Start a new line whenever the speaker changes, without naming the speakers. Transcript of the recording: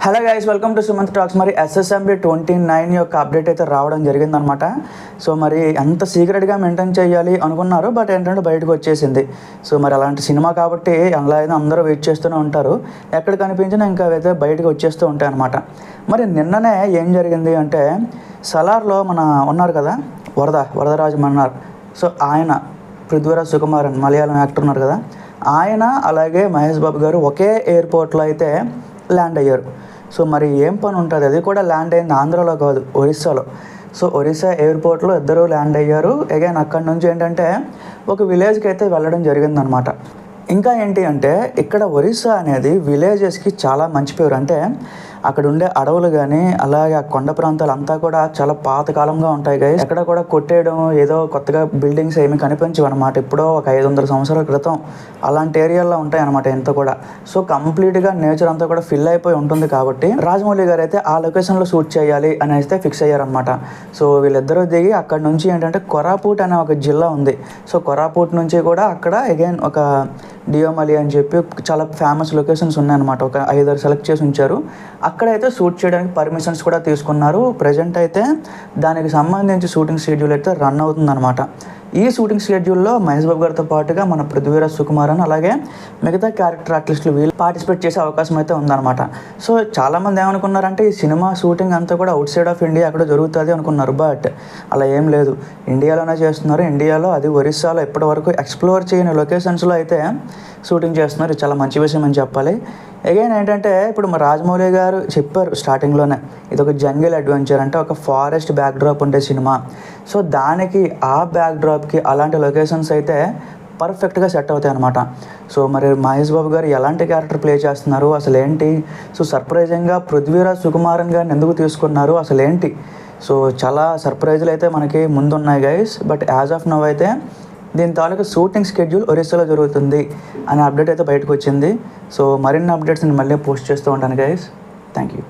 Hello guys, welcome to Sumanth talks. మరి SSMB 29 యొక్క update అయితే రావడం జరిగిందనమాట. సో మరి ఎంత సీక్రెట్గా మెయింటైన్ చేయాలి అనుకున్నారు, బట్ ఏంటంటే బయటకు వచ్చేసింది. సో మరి అలాంటి సినిమా కాబట్టి అలా అయితే అందరూ వెయిట్ చేస్తూనే ఉంటారు. ఎక్కడ కనిపించినా ఇంకా అయితే బయటకు వచ్చేస్తూ ఉంటాయి అనమాట. మరి నిన్ననే ఏం జరిగింది అంటే, సలార్లో మన ఉన్నారు కదా వరదరాజు మన్నార్. సో ఆయన పృథ్వీరాజ్ సుకుమారన్ మలయాళం యాక్టర్ ఉన్నారు కదా, ఆయన అలాగే మహేష్ బాబు గారు ఒకే ఎయిర్పోర్ట్లో అయితే ల్యాండ్ అయ్యారు. సో మరి ఏం పని ఉంటుంది, అది కూడా ల్యాండ్ అయింది ఆంధ్రాలో కాదు, ఒరిస్సాలో. సో ఒరిస్సా ఎయిర్పోర్ట్లో ఇద్దరు ల్యాండ్ అయ్యారు. అగైన్ అక్కడి నుంచి ఏంటంటే ఒక విలేజ్కి అయితే వెళ్ళడం జరిగిందనమాట. ఇంకా ఏంటి అంటే, ఇక్కడ ఒరిస్సా అనేది విలేజెస్కి చాలా మంచి పేరు. అంటే అక్కడ ఉండే అడవులు కానీ అలాగే ఆ కొండ ప్రాంతాలు అంతా కూడా చాలా పాతకాలంగా ఉంటాయి గైస్. ఎక్కడ కూడా కొట్టేయడం, ఏదో కొత్తగా బిల్డింగ్స్ ఏమి కనిపించవు అనమాట. ఎప్పుడో ఒక 500 సంవత్సరాల క్రితం అలాంటి ఏరియాల్లో ఉంటాయి అనమాట ఎంత కూడా. సో కంప్లీట్గా నేచర్ అంతా కూడా ఫిల్ అయిపోయి ఉంటుంది. కాబట్టి రాజమౌళి గారు అయితే ఆ లొకేషన్లో షూట్ చేయాలి అని అయితే ఫిక్స్ అయ్యారనమాట. సో వీళ్ళిద్దరూ దిగి అక్కడ నుంచి ఏంటంటే కొరాపూట్ అనే ఒక జిల్లా ఉంది. సో కొరాపూట్ నుంచి కూడా అక్కడ అగైన్ ఒక డియోమలి అని చెప్పి చాలా ఫేమస్ లొకేషన్స్ ఉన్నాయన్నమాట. ఒక 5-6 సెలెక్ట్ చేసి ఉంచారు. అక్కడైతే షూట్ చేయడానికి పర్మిషన్స్ కూడా తీసుకున్నారు. ప్రజెంట్ అయితే దానికి సంబంధించి షూటింగ్ షెడ్యూల్ అయితే రన్ అవుతుందన్నమాట. ఈ షూటింగ్ షెడ్యూల్లో మహేష్ బాబు గారితో పాటుగా మన పృథ్వీరాజ్ సుకుమారన్ అలాగే మిగతా క్యారెక్టర్ ఆర్టిస్టులు వీళ్ళు పార్టిసిపేట్ చేసే అవకాశం అయితే ఉందన్నమాట. సో చాలామంది ఏమనుకున్నారంటే ఈ సినిమా షూటింగ్ అంతా కూడా అవుట్ సైడ్ ఆఫ్ ఇండియా అక్కడ జరుగుతుంది అనుకున్నారు. బట్ అలా ఏం లేదు, ఇండియాలోనే చేస్తున్నారు. ఇండియాలో అది ఒరిస్సాలో ఇప్పటివరకు ఎక్స్ప్లోర్ చేయని లొకేషన్స్లో అయితే షూటింగ్ చేస్తున్నారు. ఇది చాలా మంచి విషయం అని చెప్పాలి. అగైన్ ఏంటంటే ఇప్పుడు మా రాజమౌళి గారు చెప్పారు స్టార్టింగ్లోనే, ఇది ఒక జంగిల్ అడ్వెంచర్, అంటే ఒక ఫారెస్ట్ బ్యాక్డ్రాప్ ఉండే సినిమా. సో దానికి ఆ బ్యాక్డ్రాప్కి అలాంటి లొకేషన్స్ అయితే పర్ఫెక్ట్గా సెట్ అవుతాయి అనమాట. సో మరి మహేష్ బాబు గారు ఎలాంటి క్యారెక్టర్ ప్లే చేస్తున్నారు అసలు ఏంటి, సో సర్ప్రైజింగ్గా పృథ్వీరాజ్ సుకుమారన్ గారిని ఎందుకు తీసుకున్నారు అసలు ఏంటి, సో చాలా సర్ప్రైజులు అయితే మనకి ముందున్నాయి guys. But as of now అయితే దీని తాలూకు షూటింగ్ షెడ్యూల్ ఒరిస్సాలో జరుగుతుంది అనే అప్డేట్ అయితే బయటకు వచ్చింది. సో మరిన్ని అప్డేట్స్ నేను మళ్ళీ పోస్ట్ చేస్తూ ఉంటాను గైస్. Thank you.